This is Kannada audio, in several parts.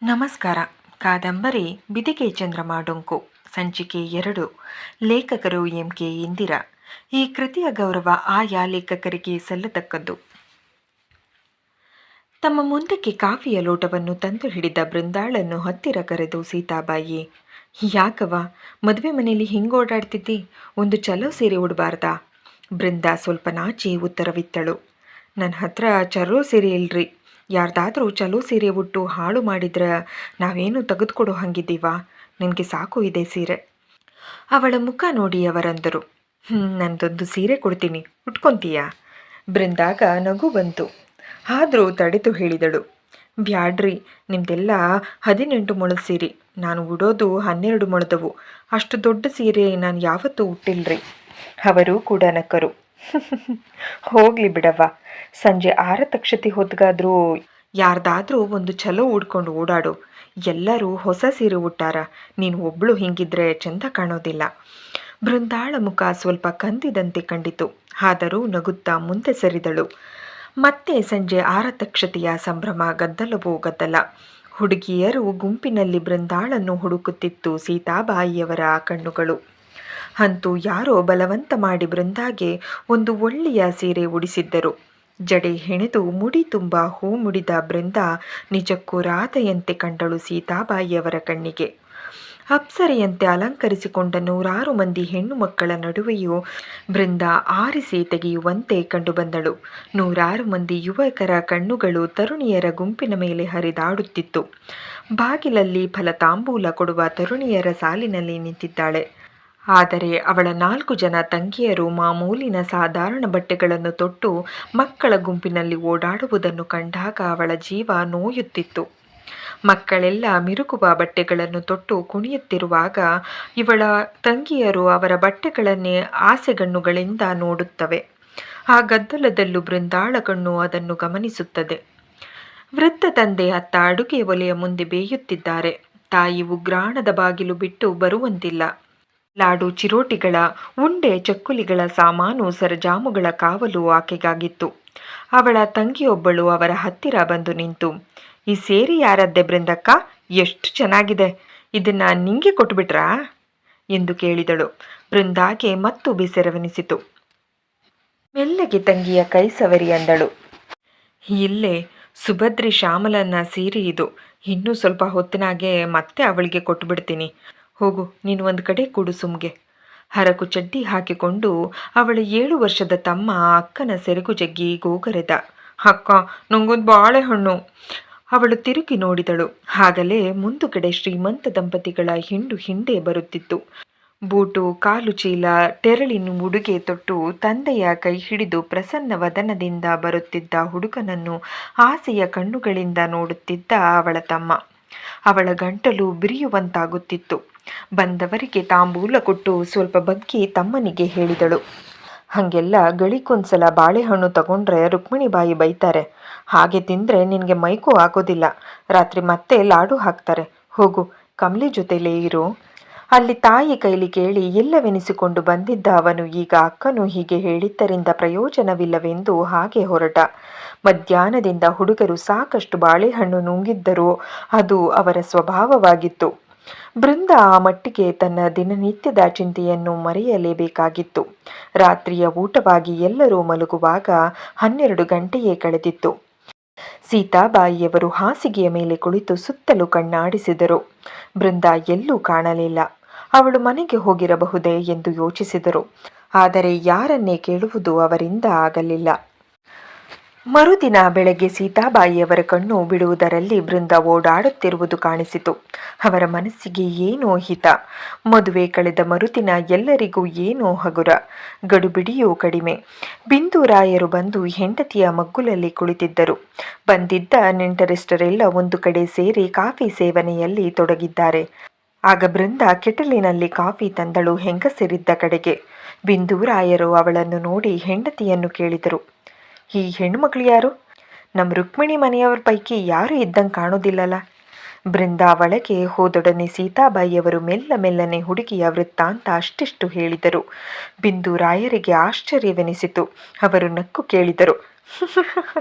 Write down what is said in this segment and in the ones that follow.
ನಮಸ್ಕಾರ. ಕಾದಂಬರಿ ಬಿದಿಗೆ ಚಂದ್ರಮ ಡೊಂಕು, ಸಂಚಿಕೆ 2. ಲೇಖಕರು ಎಂ.ಕೆ. ಇಂದಿರಾ. ಈ ಕೃತಿಯ ಗೌರವ ಆಯಾ ಲೇಖಕರಿಗೆ ಸಲ್ಲತಕ್ಕದ್ದು. ತಮ್ಮ ಮುಂದಕ್ಕೆ ಕಾಫಿಯ ಲೋಟವನ್ನು ತಂದು ಹಿಡಿದ ಬೃಂದಾಳನ್ನು ಹತ್ತಿರ ಕರೆದು ಸೀತಾಬಾಯಿ, ಯಾಕವ್ವ ಮದುವೆ ಮನೆಯಲ್ಲಿ ಹಿಂಗೆ ಓಡಾಡ್ತಿದ್ದಿ? ಒಂದು ಚಲೋ ಸೀರೆ ಉಡಬಾರ್ದಾ? ಬೃಂದ ಸ್ವಲ್ಪ ನಾಚಿ ಉತ್ತರವಿತ್ತಳು. ನನ್ನ ಹತ್ರ ಚಲೋ ಸೀರೆ ಇಲ್ರಿ. ಯಾರ್ದಾದ್ರೂ ಚಲೋ ಸೀರೆ ಉಟ್ಟು ಹಾಳು ಮಾಡಿದ್ರೆ ನಾವೇನು ತೆಗೆದುಕೊಡೋ ಹಂಗಿದ್ದೀವ? ನಿನಗೆ ಸಾಕು ಇದೆ ಸೀರೆ. ಅವಳ ಮುಖ ನೋಡಿ ಅವರಂದರು, ನಂದೊಂದು ಸೀರೆ ಕೊಡ್ತೀನಿ, ಉಟ್ಕೊತೀಯಾ? ಬೃಂದಾಗ ನಗು ಬಂತು. ಆದರೂ ತಡೆದು ಹೇಳಿದಳು, ಬ್ಯಾಡ್ರಿ, ನಿಮ್ದೆಲ್ಲ 18 ಮೊಳದ ಸೀರೆ, ನಾನು ಉಡೋದು 12 ಮೊಳದವು. ಅಷ್ಟು ದೊಡ್ಡ ಸೀರೆ ನಾನು ಯಾವತ್ತೂ ಉಟ್ಟಿಲ್ರಿ. ಅವರು ಕೂಡ ನಕ್ಕರು. ಹೋಗ್ಲಿ ಬಿಡವ್ವ, ಸಂಜೆ 6 ತಕ್ಷತಿ ಹೊತ್ಗಾದ್ರೂ ಯಾರ್ದಾದ್ರೂ ಒಂದು ಚಲೋ ಉಡ್ಕೊಂಡು ಓಡಾಡು. ಎಲ್ಲರೂ ಹೊಸ ಸೀರೆ ಉಟ್ಟಾರ, ನೀನು ಒಬ್ಳು ಹಿಂಗಿದ್ರೆ ಚಂದ ಕಾಣೋದಿಲ್ಲ. ಬೃಂದಾಳ ಮುಖ ಸ್ವಲ್ಪ ಕಂದಿದಂತೆ ಕಂಡಿತು. ಆದರೂ ನಗುತ್ತಾ ಮುಂದೆ ಸರಿದಳು. ಮತ್ತೆ ಸಂಜೆ 6 ತಕ್ಷತೆಯ ಸಂಭ್ರಮ, ಗದ್ದಲವೋ ಗದ್ದಲ. ಹುಡುಗಿಯರು ಗುಂಪಿನಲ್ಲಿ ಬೃಂದಾಳನ್ನು ಹುಡುಕುತ್ತಿತ್ತು ಸೀತಾಬಾಯಿಯವರ ಕಣ್ಣುಗಳು. ಅಂತೂ ಯಾರೋ ಬಲವಂತ ಮಾಡಿ ಬೃಂದಾಗೆ ಒಂದು ಒಳ್ಳೆಯ ಸೀರೆ ಉಡಿಸಿದ್ದರು. ಜಡೆ ಹೆಣೆದು ಮುಡಿ ತುಂಬ ಹೂ ಮುಡಿದ ಬೃಂದ ನಿಜಕ್ಕೂ ರಾಧೆಯಂತೆ ಕಂಡಳು ಸೀತಾಬಾಯಿಯವರ ಕಣ್ಣಿಗೆ. ಅಪ್ಸರೆಯಂತೆ ಅಲಂಕರಿಸಿಕೊಂಡ 100 ಮಂದಿ ಹೆಣ್ಣು ಮಕ್ಕಳ ನಡುವೆಯೂ ಬೃಂದ ಆರಿಸಿ ತೆಗೆಯುವಂತೆ ಕಂಡುಬಂದಳು. 100 ಮಂದಿ ಯುವಕರ ಕಣ್ಣುಗಳು ತರುಣಿಯರ ಗುಂಪಿನ ಮೇಲೆ ಹರಿದಾಡುತ್ತಿತ್ತು. ಬಾಗಿಲಲ್ಲಿ ಫಲತಾಂಬೂಲ ಕೊಡುವ ತರುಣಿಯರ ಸಾಲಿನಲ್ಲಿ ನಿಂತಿದ್ದಾಳೆ. ಆದರೆ ಅವಳ 4 ಜನ ತಂಗಿಯರು ಮಾಮೂಲಿನ ಸಾಧಾರಣ ಬಟ್ಟೆಗಳನ್ನು ತೊಟ್ಟು ಮಕ್ಕಳ ಗುಂಪಿನಲ್ಲಿ ಓಡಾಡುವುದನ್ನು ಕಂಡಾಗ ಅವಳ ಜೀವ ನೋಯುತ್ತಿತ್ತು. ಮಕ್ಕಳೆಲ್ಲ ಮಿರುಕುವ ಬಟ್ಟೆಗಳನ್ನು ತೊಟ್ಟು ಕುಣಿಯುತ್ತಿರುವಾಗ ಇವಳ ತಂಗಿಯರು ಅವರ ಬಟ್ಟೆಗಳನ್ನೇ ಆಸೆಗಣ್ಣುಗಳಿಂದ ನೋಡುತ್ತವೆ. ಆ ಗದ್ದಲದಲ್ಲೂ ಬೃಂದಾಳ ಕಣ್ಣು ಅದನ್ನು ಗಮನಿಸುತ್ತದೆ. ವೃದ್ಧ ತಂದೆ ಅತ್ತ ಅಡುಗೆ ಒಲೆಯ ಮುಂದೆ ಬೇಯುತ್ತಿದ್ದಾರೆ. ತಾಯಿ ಉಗ್ರಾಣದ ಬಾಗಿಲು ಬಿಟ್ಟು ಬರುವಂತಿಲ್ಲ. ಲಾಡು, ಚಿರೋಟಿಗಳ, ಉಂಡೆ, ಚಕ್ಕುಲಿಗಳ ಸಾಮಾನು, ಸರಜಾಮುಗಳ ಕಾವಲು ಆಕೆಗಾಗಿತ್ತು. ಅವಳ ತಂಗಿಯೊಬ್ಬಳು ಅವರ ಹತ್ತಿರ ಬಂದು ನಿಂತು, ಈ ಸೇರಿ ಯಾರದ್ದೆ ಬೃಂದಕ್ಕ? ಎಷ್ಟು ಚೆನ್ನಾಗಿದೆ, ಇದನ್ನ ನಿಂಗೆ ಕೊಟ್ಬಿಟ್ರಾ ಎಂದು ಕೇಳಿದಳು. ಬೃಂದಾಗೆ ಮತ್ತು ಬೇಸರವೆನಿಸಿತು. ಮೆಲ್ಲಗೆ ತಂಗಿಯ ಕೈ ಸವರಿ ಅಂದಳು, ಇಲ್ಲೇ ಸುಭದ್ರಿ ಶ್ಯಾಮಲನ್ನ ಸೀರೆ ಇದು. ಇನ್ನೂ ಸ್ವಲ್ಪ ಹೊತ್ತಿನಾಗೆ ಮತ್ತೆ ಅವಳಿಗೆ ಕೊಟ್ಟುಬಿಡ್ತೀನಿ. ಹೋಗು, ನೀನು ಒಂದು ಕಡೆ ಕೂಡು ಸುಮ್ಗೆ. ಹರಕು ಚಡ್ಡಿ ಹಾಕಿಕೊಂಡು ಅವಳ 7 ವರ್ಷದ ತಮ್ಮ ಅಕ್ಕನ ಸೆರಗು ಜಗ್ಗಿ ಗೋಗರೆದ. ಅಕ್ಕ, ನಂಗೊಂದು ಬಾಳೆಹಣ್ಣು. ಅವಳು ತಿರುಗಿ ನೋಡಿದಳು. ಆಗಲೇ ಮುಂದುಗಡೆ ಶ್ರೀಮಂತ ದಂಪತಿಗಳ ಹಿಂಡೆ ಬರುತ್ತಿತ್ತು. ಬೂಟು, ಕಾಲು ಚೀಲ, ಟೆರಳಿನ ಉಡುಗೆ ತೊಟ್ಟು ತಂದೆಯ ಕೈ ಹಿಡಿದು ಪ್ರಸನ್ನ ವದನದಿಂದ ಬರುತ್ತಿದ್ದ ಹುಡುಗನನ್ನು ಆಸೆಯ ಕಣ್ಣುಗಳಿಂದ ನೋಡುತ್ತಿದ್ದ ಅವಳ ತಮ್ಮ. ಅವಳ ಗಂಟಲು ಬಿರಿಯುವಂತಾಗುತ್ತಿತ್ತು. ಬಂದವರಿಗೆ ತಾಂಬೂಲ ಕೊಟ್ಟು ಸ್ವಲ್ಪ ಬಗ್ಗಿ ತಮ್ಮನಿಗೆ ಹೇಳಿದಳು, ಹಾಗೆಲ್ಲ ಗಳಿಗೊಂದ್ಸಲ ಬಾಳೆಹಣ್ಣು ತಗೊಂಡ್ರೆ ರುಕ್ಮಿಣಿಬಾಯಿ ಬೈತಾರೆ. ಹಾಗೆ ತಿಂದರೆ ನಿನಗೆ ಮೈಕೂ ಆಗೋದಿಲ್ಲ. ರಾತ್ರಿ ಮತ್ತೆ ಲಾಡು ಹಾಕ್ತಾರೆ. ಹೋಗು, ಕಮಲಿ ಜೊತೆಲೇ ಇರು. ಅಲ್ಲಿ ತಾಯಿ ಕೈಲಿ ಕೇಳಿ ಇಲ್ಲವೆನಿಸಿಕೊಂಡು ಬಂದಿದ್ದ ಅವನು ಈಗ ಅಕ್ಕನು ಹೀಗೆ ಹೇಳಿದ್ದರಿಂದ ಪ್ರಯೋಜನವಿಲ್ಲವೆಂದು ಹಾಗೆ ಹೊರಟ. ಮಧ್ಯಾಹ್ನದಿಂದ ಹುಡುಗರು ಸಾಕಷ್ಟು ಬಾಳೆಹಣ್ಣು ನುಂಗಿದ್ದರೂ ಅದು ಅವರ ಸ್ವಭಾವವಾಗಿತ್ತು. ಬೃಂದ ಆ ಮಟ್ಟಿಗೆ ತನ್ನ ದಿನನಿತ್ಯದ ಚಿಂತೆಯನ್ನು ಮರೆಯಲೇಬೇಕಾಗಿತ್ತು. ರಾತ್ರಿಯ ಊಟವಾಗಿ ಎಲ್ಲರೂ ಮಲಗುವಾಗ 12 ಗಂಟೆಯೇ ಕಳೆದಿತ್ತು. ಸೀತಾಬಾಯಿಯವರು ಹಾಸಿಗೆಯ ಮೇಲೆ ಕುಳಿತು ಸುತ್ತಲೂ ಕಣ್ಣಾಡಿಸಿದರು. ಬೃಂದ ಎಲ್ಲೂ ಕಾಣಲಿಲ್ಲ. ಅವಳು ಮನೆಗೆ ಹೋಗಿರಬಹುದೇ ಎಂದು ಯೋಚಿಸಿದರು. ಆದರೆ ಯಾರನ್ನೇ ಕೇಳುವುದು ಅವರಿಂದ ಆಗಲಿಲ್ಲ. ಮರುದಿನ ಬೆಳಗ್ಗೆ ಸೀತಾಬಾಯಿಯವರ ಕಣ್ಣು ಬಿಡುವುದರಲ್ಲಿ ಬೃಂದ ಓಡಾಡುತ್ತಿರುವುದು ಕಾಣಿಸಿತು. ಅವರ ಮನಸ್ಸಿಗೆ ಏನೋ ಹಿತ. ಮದುವೆ ಕಳೆದ ಮರುದಿನ ಎಲ್ಲರಿಗೂ ಏನೋ ಹಗುರ, ಗಡುಬಿಡಿಯೂ ಕಡಿಮೆ. ಬಿಂದುರಾಯರು ಬಂದು ಹೆಂಡತಿಯ ಮಗ್ಗುಲಲ್ಲಿ ಕುಳಿತಿದ್ದರು. ಬಂದಿದ್ದ ನೆಂಟರಿಷ್ಟರೆಲ್ಲ ಒಂದು ಕಡೆ ಸೇರಿ ಕಾಫಿ ಸೇವನೆಯಲ್ಲಿ ತೊಡಗಿದ್ದಾರೆ. ಆಗ ಬೃಂದ ಕೆಟಲಿನಲ್ಲಿ ಕಾಫಿ ತಂದಳು ಹೆಂಗಸರಿದ್ದ ಕಡೆಗೆ. ಬಿಂದುರಾಯರು ಅವಳನ್ನು ನೋಡಿ ಹೆಂಡತಿಯನ್ನು ಕೇಳಿದರು, ಈ ಹೆಣ್ಣುಮಗಳು ಯಾರು? ನಮ್ಮ ರುಕ್ಮಿಣಿ ಮನೆಯವರ ಪೈಕಿ ಯಾರೂ ಇದ್ದಂಗೆ ಕಾಣೋದಿಲ್ಲಲ್ಲ. ಬೃಂದ ಒಳಗೆ ಹೋದೊಡನೆ ಸೀತಾಬಾಯಿಯವರು ಮೆಲ್ಲನೆ ಹುಡುಗಿಯ ವೃತ್ತಾಂತ ಅಷ್ಟಿಷ್ಟು ಹೇಳಿದರು. ಬಿಂದುರಾಯರಿಗೆ ಆಶ್ಚರ್ಯವೆನಿಸಿತು. ಅವರು ನಕ್ಕು ಕೇಳಿದರು,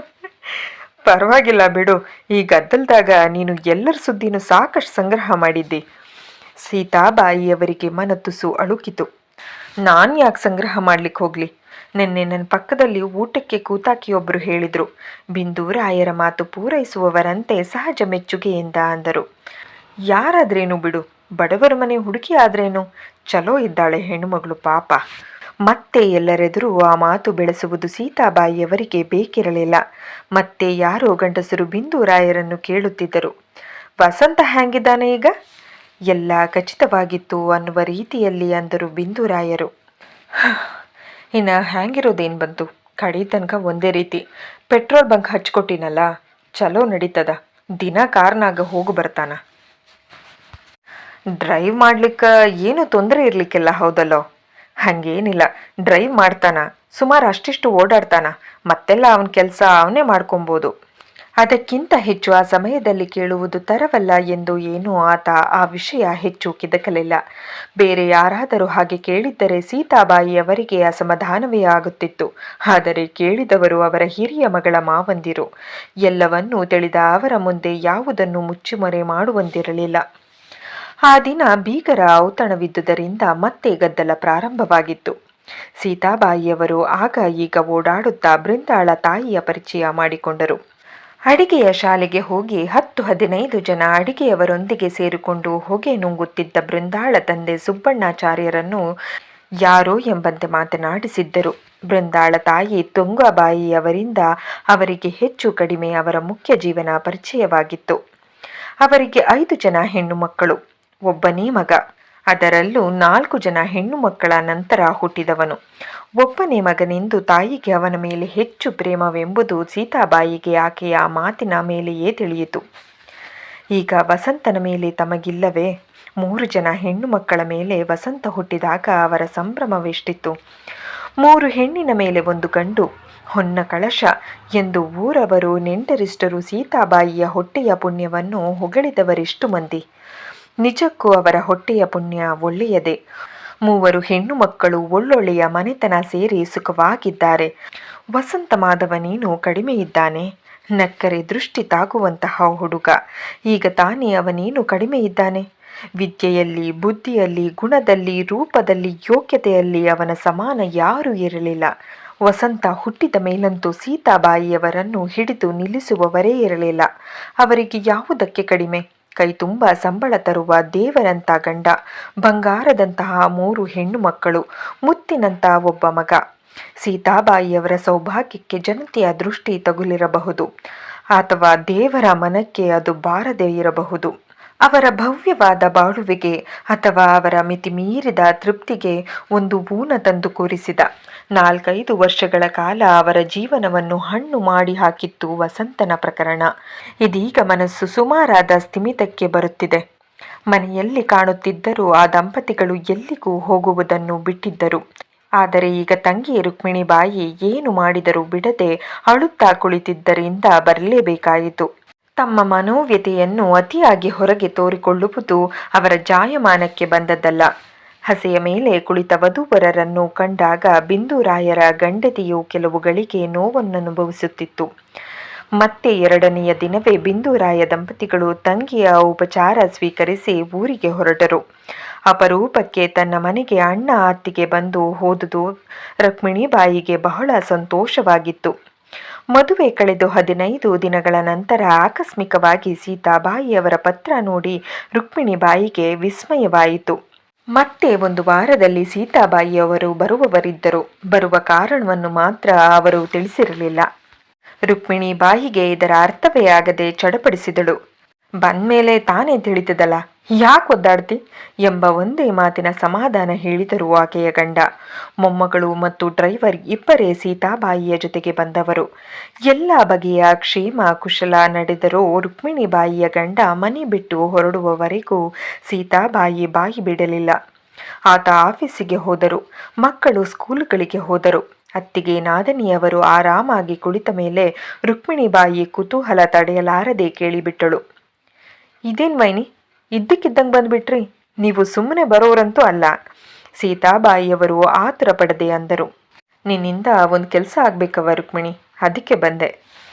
ಪರವಾಗಿಲ್ಲ ಬಿಡು, ಈ ಗದ್ದಲದಾಗ ನೀನು ಎಲ್ಲರ ಸುದ್ದಿನೂ ಸಾಕಷ್ಟು ಸಂಗ್ರಹ ಮಾಡಿದ್ದಿ. ಸೀತಾಬಾಯಿಯವರಿಗೆ ಮನತುಸು ಅಳುಕಿತು. ನಾನು ಯಾಕೆ ಸಂಗ್ರಹ ಮಾಡ್ಲಿಕ್ಕೆ ಹೋಗ್ಲಿ? ನಿನ್ನೆ ನನ್ನ ಪಕ್ಕದಲ್ಲಿ ಊಟಕ್ಕೆ ಕೂತಾಕಿಯೊಬ್ಬರು ಹೇಳಿದರು. ಬಿಂದೂರಾಯರ ಮಾತು ಪೂರೈಸುವವರಂತೆ ಸಹಜ ಮೆಚ್ಚುಗೆಯಿಂದ ಅಂದರು. ಯಾರಾದ್ರೇನು ಬಿಡು, ಬಡವರ ಮನೆ ಹುಡುಕಿ ಆದ್ರೇನು, ಚಲೋ ಇದ್ದಾಳೆ ಹೆಣ್ಣುಮಗಳು ಪಾಪ. ಮತ್ತೆ ಎಲ್ಲರೆದುರು ಆ ಮಾತು ಬೆಳೆಸುವುದು ಸೀತಾಬಾಯಿಯವರಿಗೆ ಬೇಕಿರಲಿಲ್ಲ. ಮತ್ತೆ ಯಾರೋ ಗಂಡಸರು ಬಿಂದೂರಾಯರನ್ನು ಕೇಳುತ್ತಿದ್ದರು. ವಸಂತ ಹ್ಯಾಂಗಿದ್ದಾನೆ ಈಗ? ಎಲ್ಲ ಖಚಿತವಾಗಿತ್ತು ಅನ್ನುವ ರೀತಿಯಲ್ಲಿ ಅಂದರು ಬಿಂದೂರಾಯರು. ಇನ್ನು ಹ್ಯಾಂಗಿರೋದೇನು ಬಂತು, ಕಡಿ ತನಕ ಒಂದೇ ರೀತಿ. ಪೆಟ್ರೋಲ್ ಬಂಕ್ ಹಚ್ಕೊಟ್ಟಿನಲ್ಲ, ಚಲೋ ನಡೀತದ. ದಿನ ಕಾರ್ನಾಗ ಹೋಗು ಬರ್ತಾನ. ಡ್ರೈವ್ ಮಾಡ್ಲಿಕ್ಕೆ ಏನೂ ತೊಂದರೆ ಇರಲಿಕ್ಕಿಲ್ಲ ಹೌದಲ್ಲೋ? ಹಾಗೇನಿಲ್ಲ, ಡ್ರೈವ್ ಮಾಡ್ತಾನ, ಸುಮಾರು ಅಷ್ಟಿಷ್ಟು ಓಡಾಡ್ತಾನ, ಮತ್ತೆಲ್ಲ ಅವನ ಕೆಲಸ ಅವನೇ ಮಾಡ್ಕೊಬೋದು. ಅದಕ್ಕಿಂತ ಹೆಚ್ಚು ಆ ಸಮಯದಲ್ಲಿ ಕೇಳುವುದು ತರವಲ್ಲ ಎಂದು ಏನೂ ಆತ ಆ ವಿಷಯ ಹೆಚ್ಚು ಕಿದಕಲಿಲ್ಲ. ಬೇರೆ ಯಾರಾದರೂ ಹಾಗೆ ಕೇಳಿದ್ದರೆ ಸೀತಾಬಾಯಿಯವರಿಗೆ ಅಸಮಾಧಾನವೇ ಆಗುತ್ತಿತ್ತು. ಆದರೆ ಕೇಳಿದವರು ಅವರ ಹಿರಿಯ ಮಗಳ ಮಾವಂದಿರು. ಎಲ್ಲವನ್ನೂ ತಿಳಿದ ಅವರ ಮುಂದೆ ಯಾವುದನ್ನು ಮುಚ್ಚುಮರೆ ಮಾಡುವಂತಿರಲಿಲ್ಲ. ಆ ದಿನ ಭೀಕರ ಔತಣವಿದ್ದುದರಿಂದ ಮತ್ತೆ ಗದ್ದಲ ಪ್ರಾರಂಭವಾಗಿತ್ತು. ಸೀತಾಬಾಯಿಯವರು ಆಗ ಈಗ ಓಡಾಡುತ್ತಾ ಬೃಂದಾಳ ತಾಯಿಯ ಪರಿಚಯ ಮಾಡಿಕೊಂಡರು. ಅಡಿಗೆಯ ಶಾಲೆಗೆ ಹೋಗಿ 10-15 ಜನ ಅಡಿಗೆಯವರೊಂದಿಗೆ ಸೇರಿಕೊಂಡು ಹೊಗೆ ನುಂಗುತ್ತಿದ್ದ ಬೃಂದಾಳ ತಂದೆ ಸುಬ್ಬಣ್ಣಾಚಾರ್ಯರನ್ನು ಯಾರೋ ಎಂಬಂತೆ ಮಾತನಾಡಿಸಿದ್ದರು. ಬೃಂದಾಳ ತಾಯಿ ತುಂಗಾಬಾಯಿಯವರಿಂದ ಅವರಿಗೆ ಹೆಚ್ಚು ಕಡಿಮೆ ಅವರ ಮುಖ್ಯ ಜೀವನ ಪರಿಚಯವಾಗಿತ್ತು. ಅವರಿಗೆ 5 ಜನ ಹೆಣ್ಣು ಮಕ್ಕಳು, ಒಬ್ಬನೇ ಮಗ. ಅದರಲ್ಲೂ 4 ಜನ ಹೆಣ್ಣು ಮಕ್ಕಳ ನಂತರ ಹುಟ್ಟಿದವನು. ಒಬ್ಬನೇ ಮಗನೆಂದು ತಾಯಿಗೆ ಅವನ ಮೇಲೆ ಹೆಚ್ಚು ಪ್ರೇಮವೆಂಬುದು ಸೀತಾಬಾಯಿಗೆ ಆಕೆಯ ಮಾತಿನ ಮೇಲೆಯೇ ತಿಳಿಯಿತು. ಈಗ ವಸಂತನ ಮೇಲೆ ತಮಗಿಲ್ಲವೇ? 3 ಜನ ಹೆಣ್ಣು ಮಕ್ಕಳ ಮೇಲೆ ವಸಂತ ಹುಟ್ಟಿದಾಗ ಅವರ ಸಂಭ್ರಮವೆಷ್ಟಿತ್ತು. 3 ಹೆಣ್ಣಿನ ಮೇಲೆ 1 ಗಂಡು, ಹೊನ್ನ ಕಳಶ ಎಂದು ಊರವರು ನೆಂಟರಿಷ್ಟರು ಸೀತಾಬಾಯಿಯ ಹೊಟ್ಟೆಯ ಪುಣ್ಯವನ್ನು ಹೊಗಳಿದವರೆಷ್ಟು ಮಂದಿ. ನಿಜಕ್ಕೂ ಅವರ ಹೊಟ್ಟೆಯ ಪುಣ್ಯ ಒಳ್ಳೆಯದೇ. 3 ಹೆಣ್ಣು ಮಕ್ಕಳು ಒಳ್ಳೊಳ್ಳೆಯ ಮನೆತನ ಸೇರಿ ಸುಖವಾಗಿದ್ದಾರೆ. ವಸಂತ ಮಾಧವನೇನು ಕಡಿಮೆ ಇದ್ದಾನೆ? ನಕ್ಕರೆ ದೃಷ್ಟಿ ತಾಗುವಂತಹ ಹುಡುಗ. ಈಗ ತಾನೇ ಅವನೇನು ಕಡಿಮೆ ಇದ್ದಾನೆ? ವಿದ್ಯೆಯಲ್ಲಿ, ಬುದ್ಧಿಯಲ್ಲಿ, ಗುಣದಲ್ಲಿ, ರೂಪದಲ್ಲಿ, ಯೋಗ್ಯತೆಯಲ್ಲಿ ಅವನ ಸಮಾನ ಯಾರೂ ಇರಲಿಲ್ಲ. ವಸಂತ ಹುಟ್ಟಿದ ಮೇಲಂತೂ ಸೀತಾಬಾಯಿಯವರನ್ನು ಹಿಡಿದು ನಿಲ್ಲಿಸುವವರೇ ಇರಲಿಲ್ಲ. ಅವರಿಗೆ ಯಾವುದಕ್ಕೆ ಕಡಿಮೆ? ಕೈ ತುಂಬ ಸಂಬಳ ತರುವ ದೇವರಂಥ ಗಂಡ, ಬಂಗಾರದಂತಹ 3 ಹೆಣ್ಣು ಮಕ್ಕಳು, ಮುತ್ತಿನಂಥ ಒಬ್ಬ ಮಗ. ಸೀತಾಬಾಯಿಯವರ ಸೌಭಾಗ್ಯಕ್ಕೆ ಜನತೆಯ ದೃಷ್ಟಿ ತಗುಲಿರಬಹುದು, ಅಥವಾ ದೇವರ ಮನಕ್ಕೆ ಅದು ಬಾರದೇ ಇರಬಹುದು. ಅವರ ಭವ್ಯವಾದ ಬಾಳುವಿಗೆ ಅಥವಾ ಅವರ ಮಿತಿಮೀರಿದ ತೃಪ್ತಿಗೆ ಒಂದು ಊನ ತಂದು ಕೂರಿಸಿದ. 4-5 ವರ್ಷಗಳ ಕಾಲ ಅವರ ಜೀವನವನ್ನು ಹಣ್ಣು ಮಾಡಿ ಹಾಕಿತ್ತು ವಸಂತನ ಪ್ರಕರಣ. ಇದೀಗ ಮನಸ್ಸು ಸುಮಾರಾದ ಸ್ಥಿಮಿತಕ್ಕೆ ಬರುತ್ತಿದೆ. ಮನೆಯಲ್ಲಿ ಕಾಣುತ್ತಿದ್ದರೂ ಆ ದಂಪತಿಗಳು ಎಲ್ಲಿಗೂ ಹೋಗುವುದನ್ನು ಬಿಟ್ಟಿದ್ದರು. ಆದರೆ ಈಗ ತಂಗಿ ರುಕ್ಮಿಣಿಬಾಯಿ ಏನು ಮಾಡಿದರೂ ಬಿಡದೆ ಅಳುತ್ತಾ ಕುಳಿತಿದ್ದರಿಂದ ಬರಲೇಬೇಕಾಯಿತು. ತಮ್ಮ ಮನೋವ್ಯತೆಯನ್ನು ಅತಿಯಾಗಿ ಹೊರಗೆ ತೋರಿಕೊಳ್ಳುವುದು ಅವರ ಜಾಯಮಾನಕ್ಕೆ ಬಂದದ್ದಲ್ಲ. ಹಸೆಯ ಮೇಲೆ ಕುಳಿತ ವಧೂವರರನ್ನು ಕಂಡಾಗ ಬಿಂದೂರಾಯರ ಗಂಡತಿಯು ಕೆಲವು ಗಳಿಗೆ ನೋವನ್ನನುಭವಿಸುತ್ತಿತ್ತು. ಮತ್ತೆ 2ನೆಯ ದಿನವೇ ಬಿಂದೂರಾಯ ದಂಪತಿಗಳು ತಂಗಿಯ ಉಪಚಾರ ಸ್ವೀಕರಿಸಿ ಊರಿಗೆ ಹೊರಟರು. ಅಪರೂಪಕ್ಕೆ ತನ್ನ ಮನೆಗೆ ಅಣ್ಣ ಅತ್ತಿಗೆ ಬಂದು ಹೋದುದು ರುಕ್ಮಿಣಿಬಾಯಿಗೆ ಬಹಳ ಸಂತೋಷವಾಗಿತ್ತು. ಮದುವೆ ಕಳೆದು 15 ದಿನಗಳ ನಂತರ ಆಕಸ್ಮಿಕವಾಗಿ ಸೀತಾಬಾಯಿಯವರ ಪತ್ರ ನೋಡಿ ರುಕ್ಮಿಣಿಬಾಯಿಗೆ ವಿಸ್ಮಯವಾಯಿತು. ಮತ್ತೆ 1 ವಾರದಲ್ಲಿ ಸೀತಾಬಾಯಿಯವರು ಬರುವವರಿದ್ದರು. ಬರುವ ಕಾರಣವನ್ನು ಮಾತ್ರ ಅವರು ತಿಳಿಸಿರಲಿಲ್ಲ. ರುಕ್ಮಿಣಿಬಾಯಿಗೆ ಇದರ ಅರ್ಥವೇ ಆಗದೆ ಚಡಪಡಿಸಿದಳು. ಬಂದ್ಮೇಲೆ ತಾನೇ ತಿಳಿತದಲ್ಲ, ಯಾಕೆ ಒದ್ದಾಡ್ತಿ ಎಂಬ ಒಂದೇ ಮಾತಿನ ಸಮಾಧಾನ ಹೇಳಿದರು ಆಕೆಯ ಗಂಡ. ಮೊಮ್ಮಗಳು ಮತ್ತು ಡ್ರೈವರ್ ಇಬ್ಬರೇ ಸೀತಾಬಾಯಿಯ ಜೊತೆಗೆ ಬಂದವರು. ಎಲ್ಲ ಬಗೆಯ ಕ್ಷೇಮ ಕುಶಲ ನಡೆದರೂ ರುಕ್ಮಿಣಿಬಾಯಿಯ ಗಂಡ ಮನೆ ಬಿಟ್ಟು ಹೊರಡುವವರೆಗೂ ಸೀತಾಬಾಯಿ ಬಾಯಿ ಬಿಡಲಿಲ್ಲ. ಆತ ಆಫೀಸಿಗೆ ಹೋದರು, ಮಕ್ಕಳು ಸ್ಕೂಲ್ಗಳಿಗೆ ಹೋದರು. ಅತ್ತಿಗೆ ನಾದನಿಯವರು ಆರಾಮಾಗಿ ಕುಳಿತ ಮೇಲೆ ರುಕ್ಮಿಣಿಬಾಯಿ ಕುತೂಹಲ ತಡೆಯಲಾರದೆ ಕೇಳಿಬಿಟ್ಟಳು. ಇದೇನು ವೈನಿ, ಇದ್ದಕ್ಕಿದ್ದಂಗೆ ಬಂದುಬಿಟ್ರಿ? ನೀವು ಸುಮ್ಮನೆ ಬರೋರಂತೂ ಅಲ್ಲ. ಸೀತಾಬಾಯಿಯವರು ಆತುರ ಪಡದೆ ಅಂದರು. ನಿನ್ನಿಂದ ಒಂದು ಕೆಲಸ ಆಗಬೇಕವ ರುಕ್ಮಿಣಿ, ಅದಕ್ಕೆ ಬಂದೆ.